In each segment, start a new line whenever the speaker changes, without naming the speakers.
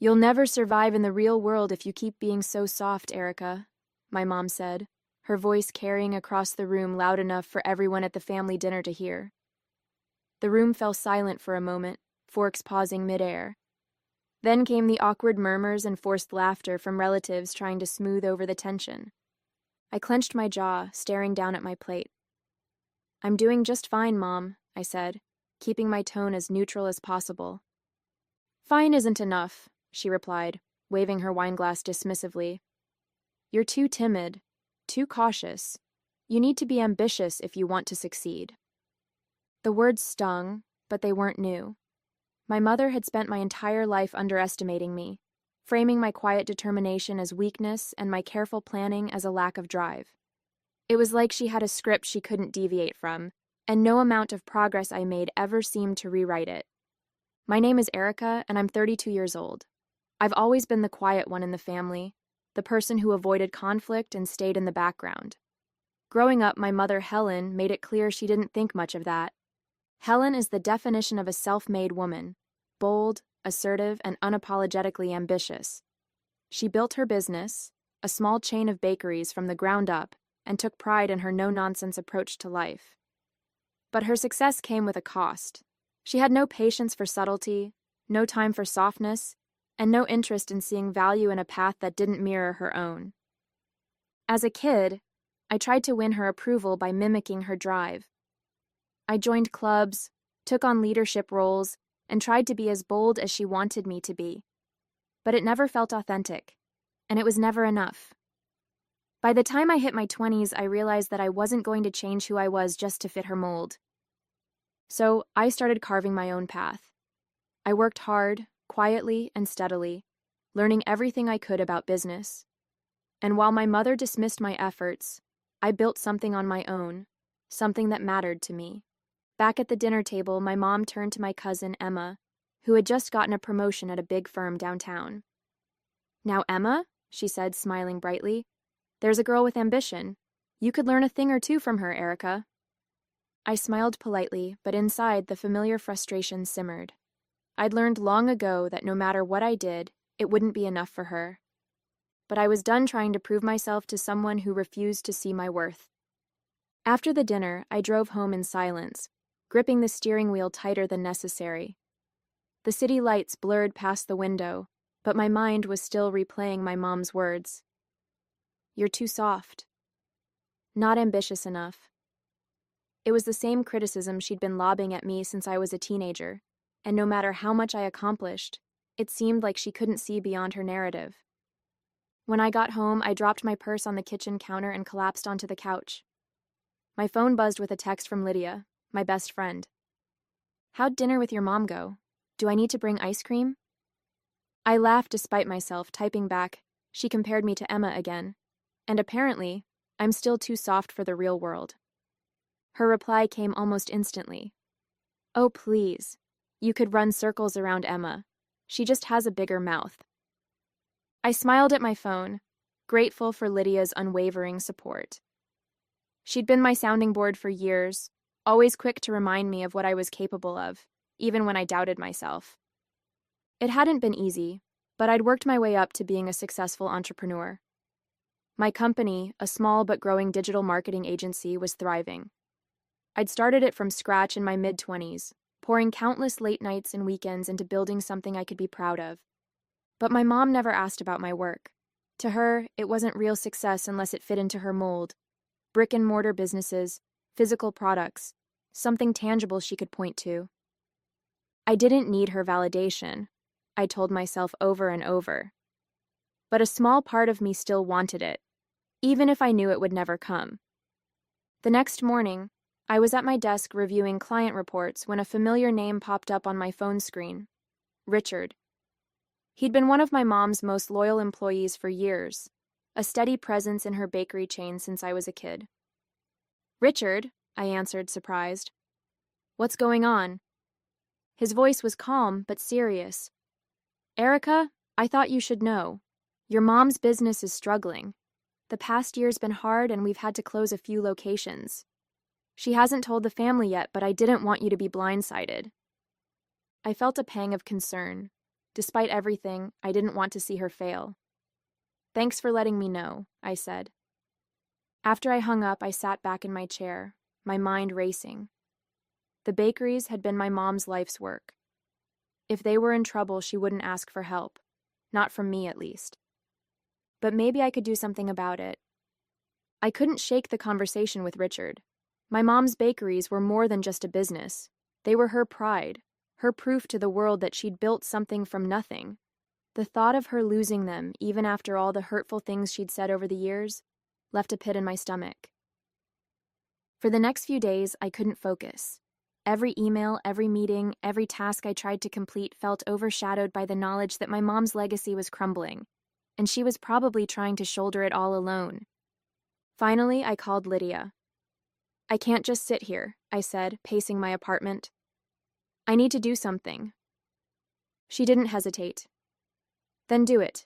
"You'll never survive in the real world if you keep being so soft, Erica," my mom said, her voice carrying across the room loud enough for everyone at the family dinner to hear. The room fell silent for a moment, forks pausing midair. Then came the awkward murmurs and forced laughter from relatives trying to smooth over the tension. I clenched my jaw, staring down at my plate. "I'm doing just fine, Mom," I said, keeping my tone as neutral as possible. "Fine isn't enough," she replied, waving her wineglass dismissively. "You're too timid, too cautious. You need to be ambitious if you want to succeed." The words stung, but they weren't new. My mother had spent my entire life underestimating me, framing my quiet determination as weakness and my careful planning as a lack of drive. It was like she had a script she couldn't deviate from, and no amount of progress I made ever seemed to rewrite it. My name is Erica, and I'm 32 years old. I've always been the quiet one in the family, the person who avoided conflict and stayed in the background. Growing up, my mother, Helen, made it clear she didn't think much of that. Helen is the definition of a self-made woman, bold, assertive, and unapologetically ambitious. She built her business, a small chain of bakeries, from the ground up, and took pride in her no-nonsense approach to life. But her success came with a cost. She had no patience for subtlety, no time for softness, and no interest in seeing value in a path that didn't mirror her own. As a kid, I tried to win her approval by mimicking her drive. I joined clubs, took on leadership roles, and tried to be as bold as she wanted me to be. But it never felt authentic, and it was never enough. By the time I hit my 20s, I realized that I wasn't going to change who I was just to fit her mold. So I started carving my own path. I worked hard, quietly and steadily, learning everything I could about business. And while my mother dismissed my efforts, I built something on my own, something that mattered to me. Back at the dinner table, my mom turned to my cousin, Emma, who had just gotten a promotion at a big firm downtown. "Now, Emma," she said, smiling brightly, "there's a girl with ambition. You could learn a thing or two from her, Erica." I smiled politely, but inside the familiar frustration simmered. I'd learned long ago that no matter what I did, it wouldn't be enough for her. But I was done trying to prove myself to someone who refused to see my worth. After the dinner, I drove home in silence, gripping the steering wheel tighter than necessary. The city lights blurred past the window, but my mind was still replaying my mom's words. "You're too soft. Not ambitious enough." It was the same criticism she'd been lobbing at me since I was a teenager, and no matter how much I accomplished, it seemed like she couldn't see beyond her narrative. When I got home, I dropped my purse on the kitchen counter and collapsed onto the couch. My phone buzzed with a text from Lydia, my best friend. "How'd dinner with your mom go? Do I need to bring ice cream?" I laughed despite myself, typing back, "She compared me to Emma again. And apparently, I'm still too soft for the real world." Her reply came almost instantly. "Oh, please. You could run circles around Emma. She just has a bigger mouth." I smiled at my phone, grateful for Lydia's unwavering support. She'd been my sounding board for years, always quick to remind me of what I was capable of, even when I doubted myself. It hadn't been easy, but I'd worked my way up to being a successful entrepreneur. My company, a small but growing digital marketing agency, was thriving. I'd started it from scratch in my mid-20s, pouring countless late nights and weekends into building something I could be proud of. But my mom never asked about my work. To her, it wasn't real success unless it fit into her mold. Brick-and-mortar businesses, physical products, something tangible she could point to. I didn't need her validation, I told myself over and over. But a small part of me still wanted it, even if I knew it would never come. The next morning, I was at my desk reviewing client reports when a familiar name popped up on my phone screen. Richard. He'd been one of my mom's most loyal employees for years, a steady presence in her bakery chain since I was a kid. "Richard," I answered, surprised. "What's going on?" His voice was calm but serious. "Erica, I thought you should know. Your mom's business is struggling. The past year's been hard and we've had to close a few locations. She hasn't told the family yet, but I didn't want you to be blindsided." I felt a pang of concern. Despite everything, I didn't want to see her fail. "Thanks for letting me know," I said. After I hung up, I sat back in my chair, my mind racing. The bakeries had been my mom's life's work. If they were in trouble, she wouldn't ask for help. Not from me, at least. But maybe I could do something about it. I couldn't shake the conversation with Richard. My mom's bakeries were more than just a business. They were her pride, her proof to the world that she'd built something from nothing. The thought of her losing them, even after all the hurtful things she'd said over the years, left a pit in my stomach. For the next few days, I couldn't focus. Every email, every meeting, every task I tried to complete felt overshadowed by the knowledge that my mom's legacy was crumbling, and she was probably trying to shoulder it all alone. Finally, I called Lydia. "I can't just sit here," I said, pacing my apartment. "I need to do something." She didn't hesitate. "Then do it.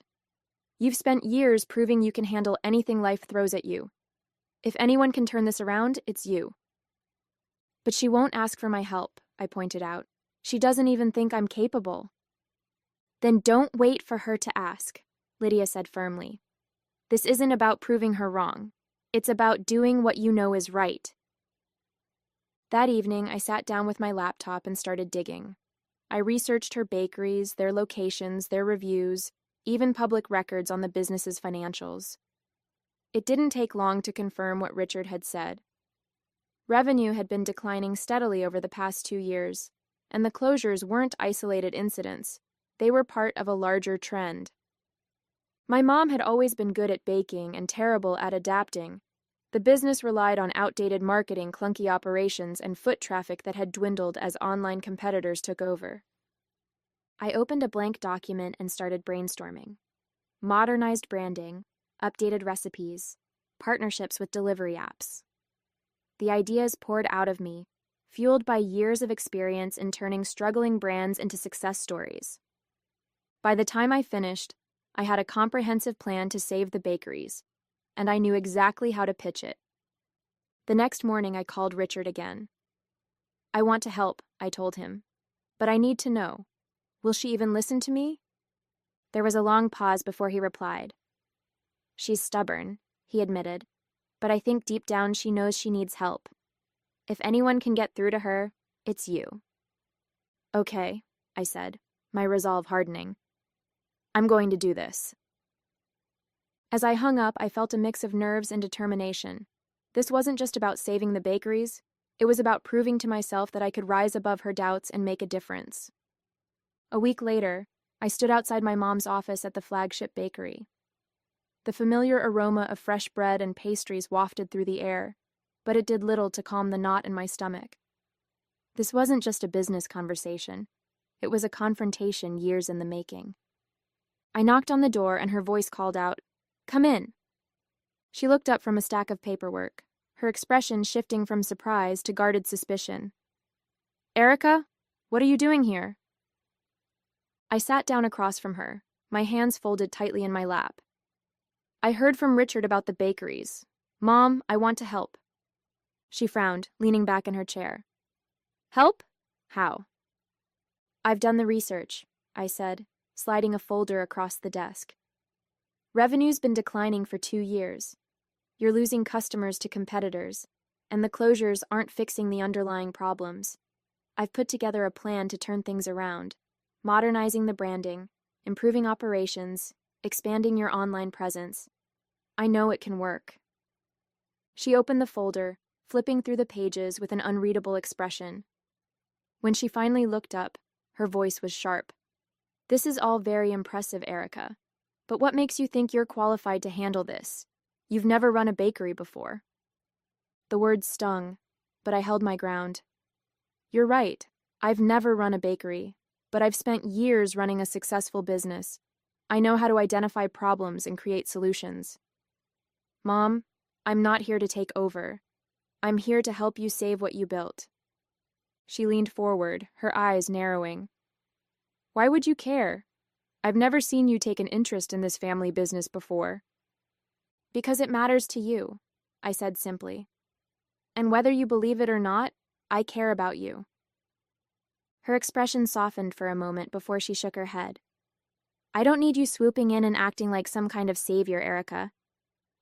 You've spent years proving you can handle anything life throws at you. If anyone can turn this around, it's you." "But she won't ask for my help," I pointed out. "She doesn't even think I'm capable." "Then don't wait for her to ask," Lydia said firmly. "This isn't about proving her wrong. It's about doing what you know is right." That evening, I sat down with my laptop and started digging. I researched her bakeries, their locations, their reviews, even public records on the business's financials. It didn't take long to confirm what Richard had said. Revenue had been declining steadily over the past 2 years, and the closures weren't isolated incidents. They were part of a larger trend. My mom had always been good at baking and terrible at adapting. The business relied on outdated marketing, clunky operations, and foot traffic that had dwindled as online competitors took over. I opened a blank document and started brainstorming. Modernized branding, updated recipes, partnerships with delivery apps. The ideas poured out of me, fueled by years of experience in turning struggling brands into success stories. By the time I finished, I had a comprehensive plan to save the bakeries, and I knew exactly how to pitch it. The next morning, I called Richard again. "I want to help," I told him, "but I need to know. Will she even listen to me?" There was a long pause before he replied. "She's stubborn," he admitted, "but I think deep down she knows she needs help. If anyone can get through to her, it's you." "Okay," I said, my resolve hardening. "I'm going to do this." As I hung up, I felt a mix of nerves and determination. This wasn't just about saving the bakeries. It was about proving to myself that I could rise above her doubts and make a difference. A week later, I stood outside my mom's office at the flagship bakery. The familiar aroma of fresh bread and pastries wafted through the air, but it did little to calm the knot in my stomach. This wasn't just a business conversation. It was a confrontation years in the making. I knocked on the door and her voice called out, "Come in." She looked up from a stack of paperwork, her expression shifting from surprise to guarded suspicion. "Erica, what are you doing here?" I sat down across from her, my hands folded tightly in my lap. "I heard from Richard about the bakeries. Mom, I want to help." She frowned, leaning back in her chair. "Help? How?" "I've done the research," I said, sliding a folder across the desk. "Revenue's been declining for 2 years. You're losing customers to competitors, and the closures aren't fixing the underlying problems. I've put together a plan to turn things around, modernizing the branding, improving operations, expanding your online presence. I know it can work." She opened the folder, flipping through the pages with an unreadable expression. When she finally looked up, her voice was sharp. "This is all very impressive, Erica. But what makes you think you're qualified to handle this? You've never run a bakery before." The words stung, but I held my ground. "You're right. I've never run a bakery, but I've spent years running a successful business. I know how to identify problems and create solutions. Mom, I'm not here to take over. I'm here to help you save what you built." She leaned forward, her eyes narrowing. "Why would you care? I've never seen you take an interest in this family business before." "Because it matters to you," I said simply. "And whether you believe it or not, I care about you." Her expression softened for a moment before she shook her head. I don't need you swooping in and acting like some kind of savior, Erica.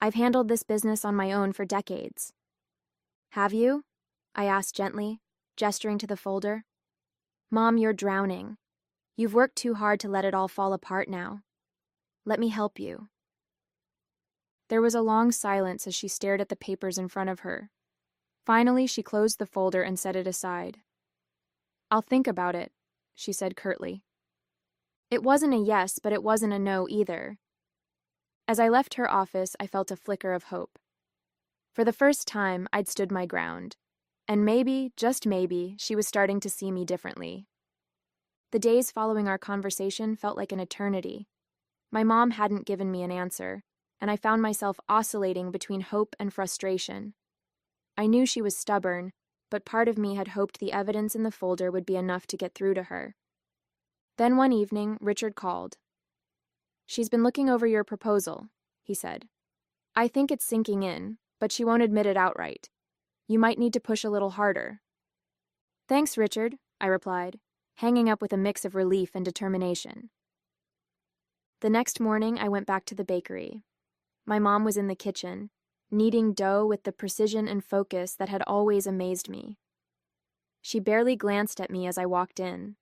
I've handled this business on my own for decades. Have you? I asked gently, gesturing to the folder. Mom, you're drowning. You've worked too hard to let it all fall apart now. Let me help you. There was a long silence as she stared at the papers in front of her. Finally, she closed the folder and set it aside. I'll think about it, she said curtly. It wasn't a yes, but it wasn't a no either. As I left her office, I felt a flicker of hope. For the first time, I'd stood my ground. And maybe, just maybe, she was starting to see me differently. The days following our conversation felt like an eternity. My mom hadn't given me an answer, and I found myself oscillating between hope and frustration. I knew she was stubborn, but part of me had hoped the evidence in the folder would be enough to get through to her. Then one evening, Richard called. She's been looking over your proposal, he said. I think it's sinking in, but she won't admit it outright. You might need to push a little harder. Thanks, Richard, I replied, hanging up with a mix of relief and determination. The next morning, I went back to the bakery. My mom was in the kitchen, kneading dough with the precision and focus that had always amazed me. She barely glanced at me as I walked in.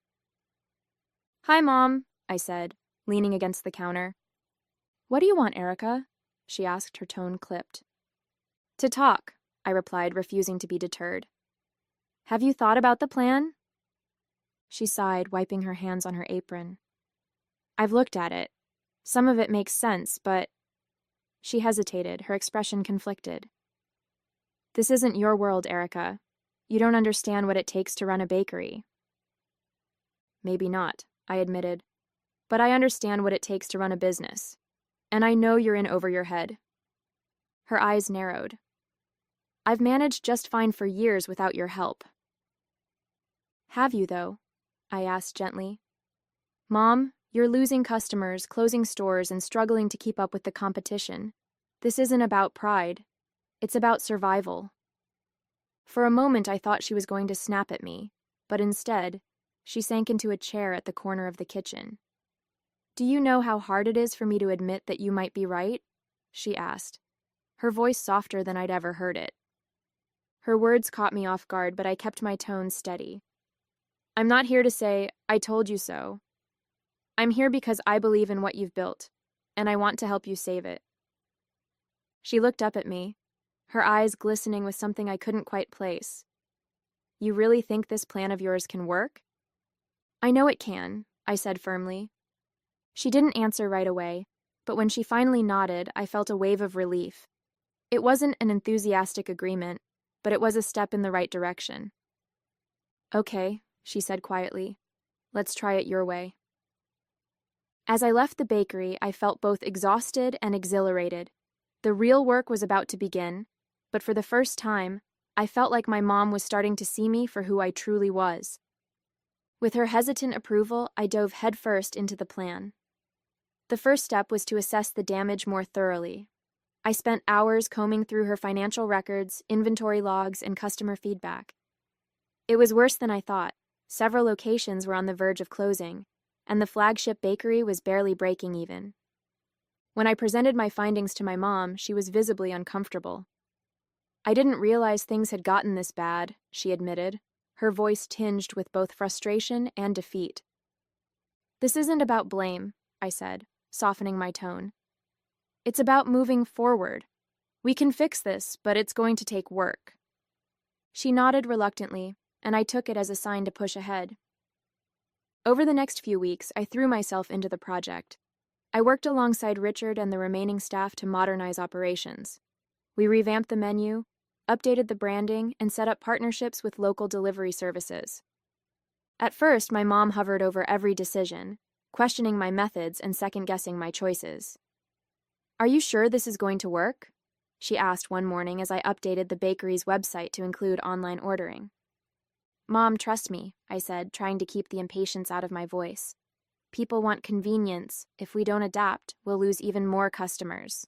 Hi, Mom, I said, leaning against the counter. What do you want, Erica? She asked, her tone clipped. To talk, I replied, refusing to be deterred. Have you thought about the plan? She sighed, wiping her hands on her apron. I've looked at it. Some of it makes sense, but... She hesitated, her expression conflicted. This isn't your world, Erica. You don't understand what it takes to run a bakery. Maybe not, I admitted. But I understand what it takes to run a business. And I know you're in over your head. Her eyes narrowed. I've managed just fine for years without your help. Have you, though? I asked gently. Mom, you're losing customers, closing stores, and struggling to keep up with the competition. This isn't about pride. It's about survival. For a moment, I thought she was going to snap at me, but instead, she sank into a chair at the corner of the kitchen. Do you know how hard it is for me to admit that you might be right? She asked, her voice softer than I'd ever heard it. Her words caught me off guard, but I kept my tone steady. I'm not here to say, I told you so. I'm here because I believe in what you've built, and I want to help you save it. She looked up at me, her eyes glistening with something I couldn't quite place. You really think this plan of yours can work? I know it can, I said firmly. She didn't answer right away, but when she finally nodded, I felt a wave of relief. It wasn't an enthusiastic agreement, but it was a step in the right direction. Okay, she said quietly. Let's try it your way. As I left the bakery, I felt both exhausted and exhilarated. The real work was about to begin, but for the first time, I felt like my mom was starting to see me for who I truly was. With her hesitant approval, I dove headfirst into the plan. The first step was to assess the damage more thoroughly. I spent hours combing through her financial records, inventory logs, and customer feedback. It was worse than I thought. Several locations were on the verge of closing, and the flagship bakery was barely breaking even. When I presented my findings to my mom, she was visibly uncomfortable. I didn't realize things had gotten this bad, she admitted, her voice tinged with both frustration and defeat. This isn't about blame, I said, softening my tone. It's about moving forward. We can fix this, but it's going to take work. She nodded reluctantly, and I took it as a sign to push ahead. Over the next few weeks, I threw myself into the project. I worked alongside Richard and the remaining staff to modernize operations. We revamped the menu, updated the branding, and set up partnerships with local delivery services. At first, my mom hovered over every decision, questioning my methods and second-guessing my choices. Are you sure this is going to work? She asked one morning as I updated the bakery's website to include online ordering. Mom, trust me, I said, trying to keep the impatience out of my voice. People want convenience. If we don't adapt, we'll lose even more customers.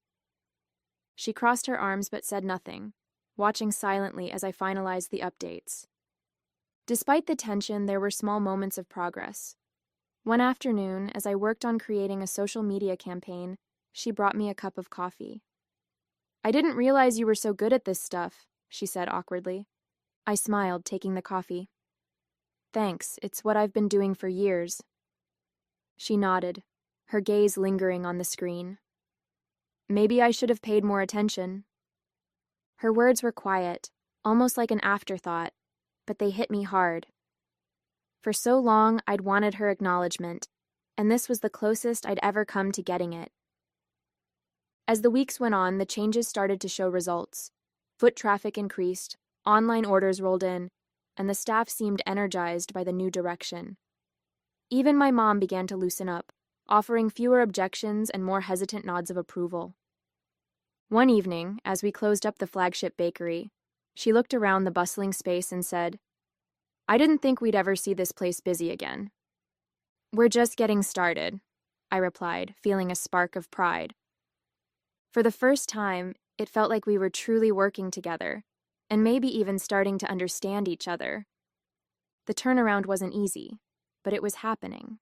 She crossed her arms but said nothing, watching silently as I finalized the updates. Despite the tension, there were small moments of progress. One afternoon, as I worked on creating a social media campaign, she brought me a cup of coffee. "I didn't realize you were so good at this stuff," she said awkwardly. I smiled, taking the coffee. "Thanks, it's what I've been doing for years." She nodded, her gaze lingering on the screen. "Maybe I should have paid more attention." Her words were quiet, almost like an afterthought, but they hit me hard. For so long, I'd wanted her acknowledgement, and this was the closest I'd ever come to getting it. As the weeks went on, the changes started to show results. Foot traffic increased, online orders rolled in, and the staff seemed energized by the new direction. Even my mom began to loosen up, offering fewer objections and more hesitant nods of approval. One evening, as we closed up the flagship bakery, she looked around the bustling space and said, "I didn't think we'd ever see this place busy again." "We're just getting started," I replied, feeling a spark of pride. For the first time, it felt like we were truly working together, and maybe even starting to understand each other. The turnaround wasn't easy, but it was happening.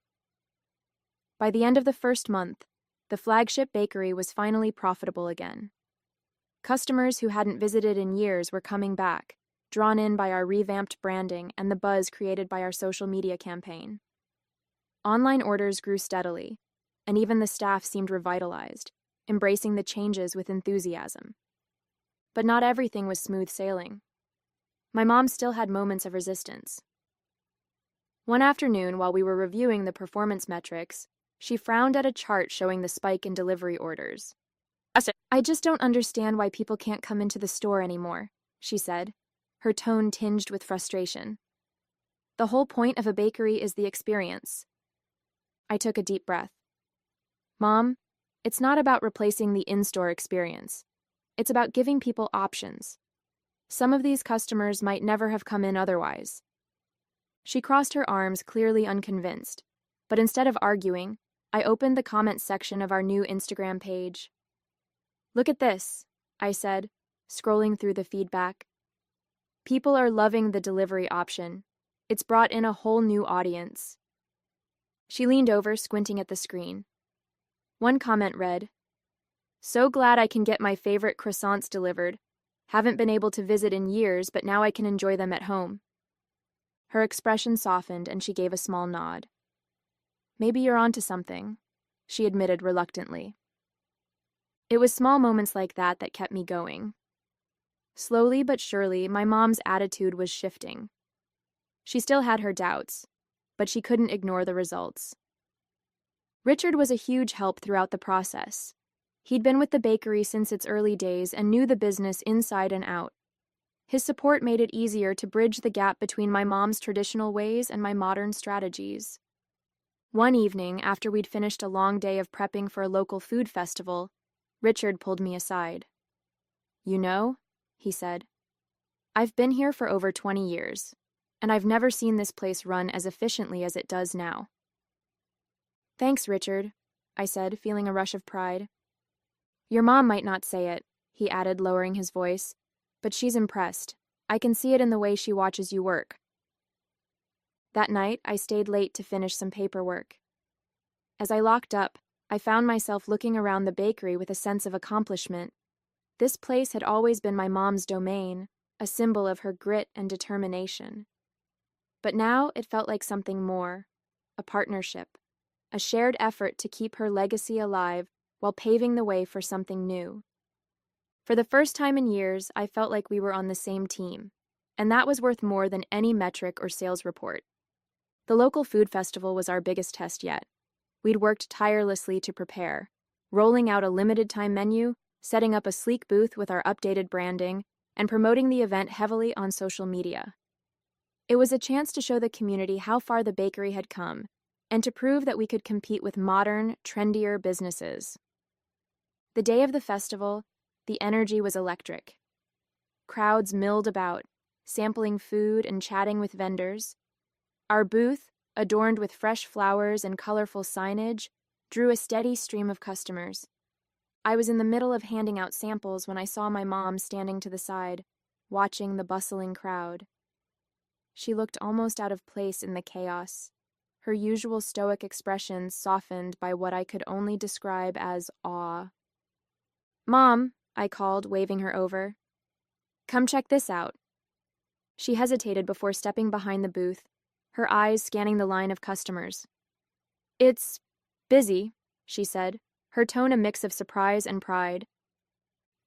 By the end of the first month, the flagship bakery was finally profitable again. Customers who hadn't visited in years were coming back, drawn in by our revamped branding and the buzz created by our social media campaign. Online orders grew steadily, and even the staff seemed revitalized, embracing the changes with enthusiasm. But not everything was smooth sailing. My mom still had moments of resistance. One afternoon, while we were reviewing the performance metrics, she frowned at a chart showing the spike in delivery orders. "I just don't understand why people can't come into the store anymore," she said, her tone tinged with frustration. "The whole point of a bakery is the experience." I took a deep breath. "Mom, it's not about replacing the in-store experience. It's about giving people options. Some of these customers might never have come in otherwise." She crossed her arms, clearly unconvinced, but instead of arguing, I opened the comments section of our new Instagram page. "Look at this," I said, scrolling through the feedback. "People are loving the delivery option. It's brought in a whole new audience." She leaned over, squinting at the screen. One comment read, "So glad I can get my favorite croissants delivered. Haven't been able to visit in years, but now I can enjoy them at home." Her expression softened and she gave a small nod. "Maybe you're onto something," she admitted reluctantly. It was small moments like that that kept me going. Slowly but surely, my mom's attitude was shifting. She still had her doubts, but she couldn't ignore the results. Richard was a huge help throughout the process. He'd been with the bakery since its early days and knew the business inside and out. His support made it easier to bridge the gap between my mom's traditional ways and my modern strategies. One evening, after we'd finished a long day of prepping for a local food festival, Richard pulled me aside. "You know," he said, "I've been here for over 20 years, and I've never seen this place run as efficiently as it does now." "Thanks, Richard," I said, feeling a rush of pride. "Your mom might not say it," he added, lowering his voice, "but she's impressed. I can see it in the way she watches you work." That night, I stayed late to finish some paperwork. As I locked up, I found myself looking around the bakery with a sense of accomplishment. This place had always been my mom's domain, a symbol of her grit and determination. But now it felt like something more, a partnership, a shared effort to keep her legacy alive while paving the way for something new. For the first time in years, I felt like we were on the same team, and that was worth more than any metric or sales report. The local food festival was our biggest test yet. We'd worked tirelessly to prepare, rolling out a limited-time menu, setting up a sleek booth with our updated branding, and promoting the event heavily on social media. It was a chance to show the community how far the bakery had come, and to prove that we could compete with modern, trendier businesses. The day of the festival, the energy was electric. Crowds milled about, sampling food and chatting with vendors. Our booth, adorned with fresh flowers and colorful signage, drew a steady stream of customers. I was in the middle of handing out samples when I saw my mom standing to the side, watching the bustling crowd. She looked almost out of place in the chaos, her usual stoic expressions softened by what I could only describe as awe. "Mom," I called, waving her over. "Come check this out." She hesitated before stepping behind the booth, her eyes scanning the line of customers. "It's busy," she said, her tone a mix of surprise and pride.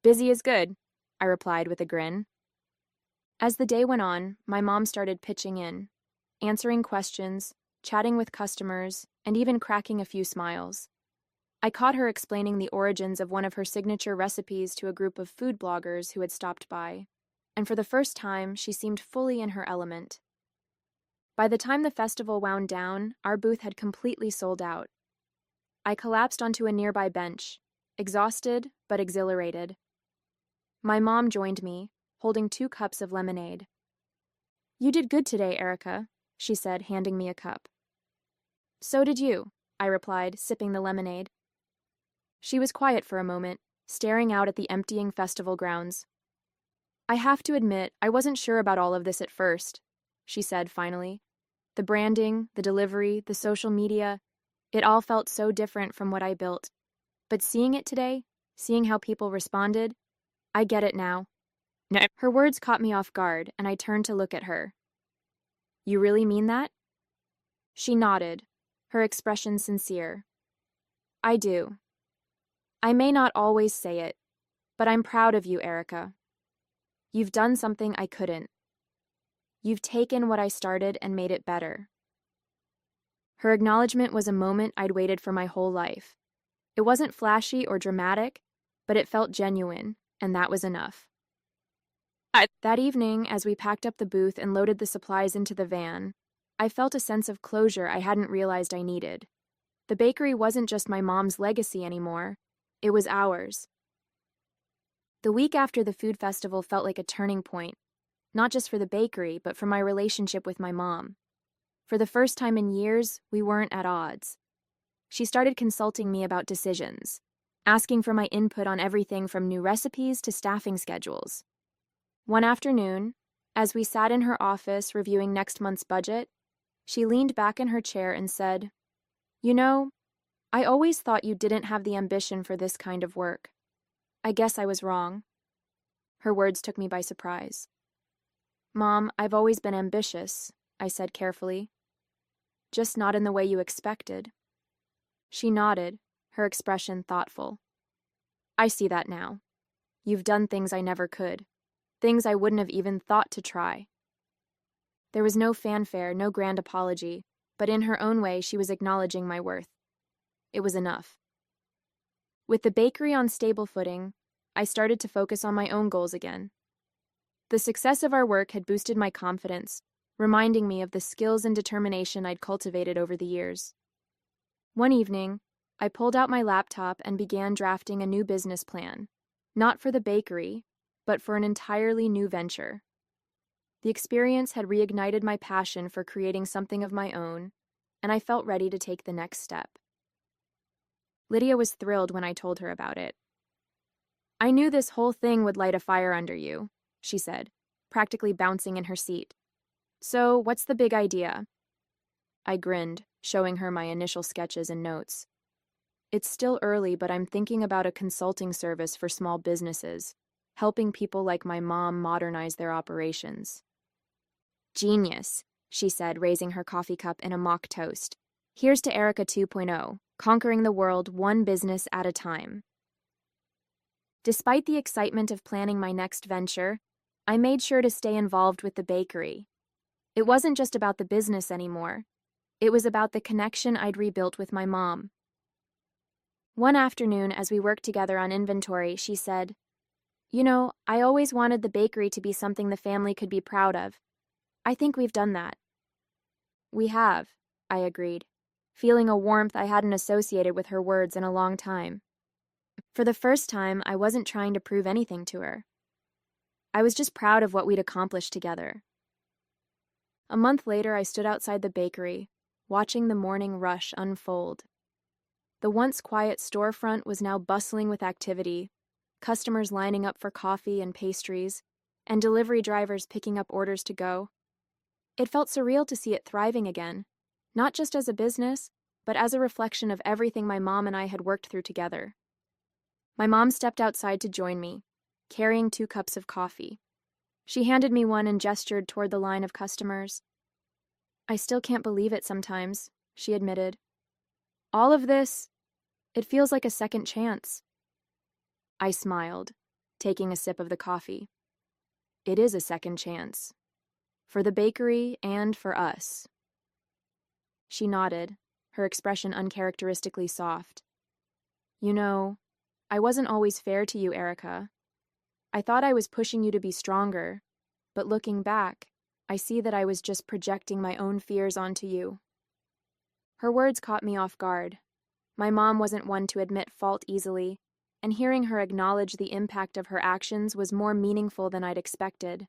"Busy is good," I replied with a grin. As the day went on, my mom started pitching in, answering questions, chatting with customers, and even cracking a few smiles. I caught her explaining the origins of one of her signature recipes to a group of food bloggers who had stopped by, and for the first time, she seemed fully in her element. By the time the festival wound down, our booth had completely sold out. I collapsed onto a nearby bench, exhausted but exhilarated. My mom joined me, holding 2 cups of lemonade. "You did good today, Erica," she said, handing me a cup. "So did you," I replied, sipping the lemonade. She was quiet for a moment, staring out at the emptying festival grounds. "I have to admit, I wasn't sure about all of this at first," she said finally. "The branding, the delivery, the social media, it all felt so different from what I built. But seeing it today, seeing how people responded, I get it now." No. Her words caught me off guard, and I turned to look at her. "You really mean that?" She nodded, her expression sincere. "I do. I may not always say it, but I'm proud of you, Erica. You've done something I couldn't. You've taken what I started and made it better." Her acknowledgement was a moment I'd waited for my whole life. It wasn't flashy or dramatic, but it felt genuine, and that was enough. That evening, as we packed up the booth and loaded the supplies into the van, I felt a sense of closure I hadn't realized I needed. The bakery wasn't just my mom's legacy anymore, it was ours. The week after the food festival felt like a turning point, not just for the bakery, but for my relationship with my mom. For the first time in years, we weren't at odds. She started consulting me about decisions, asking for my input on everything from new recipes to staffing schedules. One afternoon, as we sat in her office reviewing next month's budget, she leaned back in her chair and said, "You know, I always thought you didn't have the ambition for this kind of work. I guess I was wrong." Her words took me by surprise. "Mom, I've always been ambitious," I said carefully. "Just not in the way you expected." She nodded, her expression thoughtful. "I see that now. You've done things I never could. Things I wouldn't have even thought to try." There was no fanfare, no grand apology, but in her own way she was acknowledging my worth. It was enough. With the bakery on stable footing, I started to focus on my own goals again. The success of our work had boosted my confidence, reminding me of the skills and determination I'd cultivated over the years. One evening, I pulled out my laptop and began drafting a new business plan, not for the bakery, but for an entirely new venture. The experience had reignited my passion for creating something of my own, and I felt ready to take the next step. Lydia was thrilled when I told her about it. "I knew this whole thing would light a fire under you," she said, practically bouncing in her seat. "So, what's the big idea?" I grinned, showing her my initial sketches and notes. "It's still early, but I'm thinking about a consulting service for small businesses, helping people like my mom modernize their operations." "Genius," she said, raising her coffee cup in a mock toast. "Here's to Erica 2.0, conquering the world one business at a time." Despite the excitement of planning my next venture, I made sure to stay involved with the bakery. It wasn't just about the business anymore. It was about the connection I'd rebuilt with my mom. One afternoon, as we worked together on inventory, she said, "You know, I always wanted the bakery to be something the family could be proud of. I think we've done that." "We have," I agreed, feeling a warmth I hadn't associated with her words in a long time. For the first time, I wasn't trying to prove anything to her. I was just proud of what we'd accomplished together. A month later, I stood outside the bakery, watching the morning rush unfold. The once quiet storefront was now bustling with activity, customers lining up for coffee and pastries, and delivery drivers picking up orders to go. It felt surreal to see it thriving again, not just as a business, but as a reflection of everything my mom and I had worked through together. My mom stepped outside to join me, carrying 2 cups of coffee. She handed me one and gestured toward the line of customers. "I still can't believe it sometimes," she admitted. "All of this, it feels like a second chance." I smiled, taking a sip of the coffee. "It is a second chance. For the bakery and for us." She nodded, her expression uncharacteristically soft. "You know, I wasn't always fair to you, Erica. I thought I was pushing you to be stronger, but looking back, I see that I was just projecting my own fears onto you." Her words caught me off guard. My mom wasn't one to admit fault easily, and hearing her acknowledge the impact of her actions was more meaningful than I'd expected.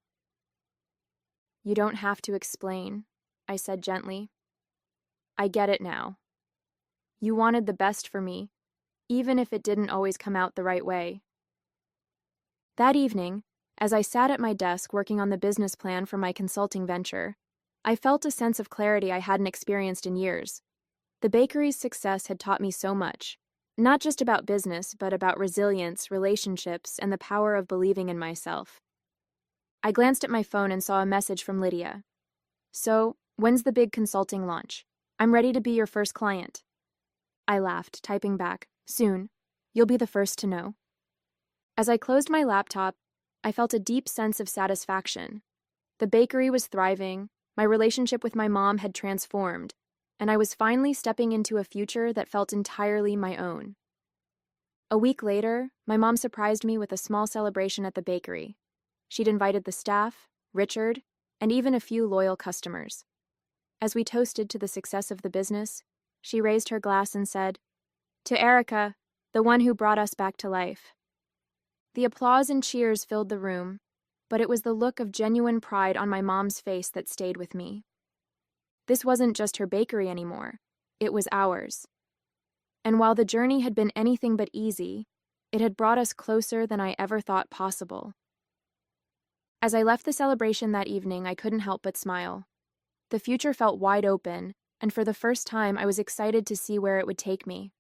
"You don't have to explain," I said gently. "I get it now. You wanted the best for me, even if it didn't always come out the right way." That evening, as I sat at my desk working on the business plan for my consulting venture, I felt a sense of clarity I hadn't experienced in years. The bakery's success had taught me so much, not just about business, but about resilience, relationships, and the power of believing in myself. I glanced at my phone and saw a message from Lydia. "So, when's the big consulting launch? I'm ready to be your first client." I laughed, typing back, "Soon. You'll be the first to know." As I closed my laptop, I felt a deep sense of satisfaction. The bakery was thriving, my relationship with my mom had transformed, and I was finally stepping into a future that felt entirely my own. A week later, my mom surprised me with a small celebration at the bakery. She'd invited the staff, Richard, and even a few loyal customers. As we toasted to the success of the business, she raised her glass and said, "To Erica, the one who brought us back to life." The applause and cheers filled the room, but it was the look of genuine pride on my mom's face that stayed with me. This wasn't just her bakery anymore, it was ours. And while the journey had been anything but easy, it had brought us closer than I ever thought possible. As I left the celebration that evening, I couldn't help but smile. The future felt wide open, and for the first time I was excited to see where it would take me.